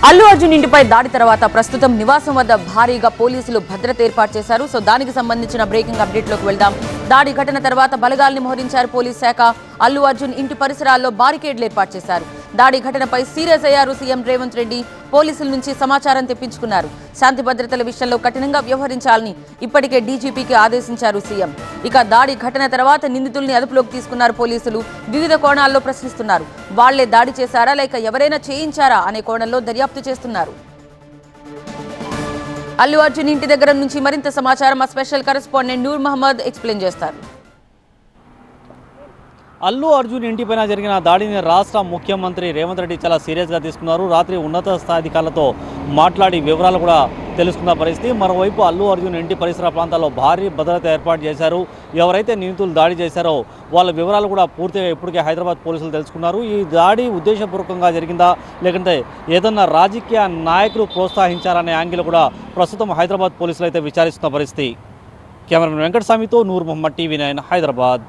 అల్లు అర్జున్ ఇంటిపై దాడి తర్వాత ప్రస్తుతం నివాసం వద్ద భారీగా పోలీసులు భద్రత ఏర్పాటు చేశారు. సో దానికి సంబంధించిన బ్రేకింగ్ అప్డేట్లోకి వెళ్దాం. దాడి ఘటన తర్వాత బలగాల్ని మోహరించారు పోలీస్ శాఖ. అల్లు అర్జున్ ఇంటి పరిసరాల్లో బారికేడ్లు ఏర్పాటు చేశారు. దాడి ఘటనపై సీరియస్ అయ్యారు సీఎం రేవంత్ రెడ్డి. పోలీసుల నుంచి సమాచారం తెప్పించుకున్నారు. శాంతి భద్రతల విషయంలో కఠినంగా వ్యవహరించాలని ఇప్పటికే డీజీపీకి ఆదేశించారు సీఎం. ఇక దాడి ఘటన తర్వాత నిందితుల్ని అదుపులోకి తీసుకున్నారు పోలీసులు. వివిధ కోణాల్లో ప్రశ్నిస్తున్నారు. వాళ్లే దాడి చేశారా లేక ఎవరైనా చేయించారా అనే కోణంలో దర్యాప్తు చేస్తున్నారు. అల్లు అర్జున్ ఇంటి దగ్గర నుంచి మరింత సమాచారం మా special correspondent Noor Mohammed explain చేస్తారు. అల్లు అర్జున్ ఇంటిపైన జరిగిన దాడిని రాష్ట్ర ముఖ్యమంత్రి రేవంత్ రెడ్డి చాలా సీరియస్గా తీసుకున్నారు. రాత్రి ఉన్నత స్థాయి అధికారులతో మాట్లాడి వివరాలు కూడా తెలుసుకున్న పరిస్థితి. మరోవైపు అల్లు అర్జున్ ఇంటి పరిసర ప్రాంతాల్లో భారీ భద్రత ఏర్పాటు చేశారు. ఎవరైతే నిందితులు దాడి చేశారో వాళ్ళ వివరాలు కూడా పూర్తిగా ఇప్పటికే హైదరాబాద్ పోలీసులు తెలుసుకున్నారు. ఈ దాడి ఉద్దేశపూర్వకంగా జరిగిందా లేకుంటే ఏదన్నా రాజకీయ నాయకులు ప్రోత్సహించారనే యాంగిల్ కూడా ప్రస్తుతం హైదరాబాద్ పోలీసులు అయితే విచారిస్తున్న పరిస్థితి. కెమెరామెన్ వెంకటస్వామితో నూర్ మొహమ్మద్, టీవీ 9 హైదరాబాద్.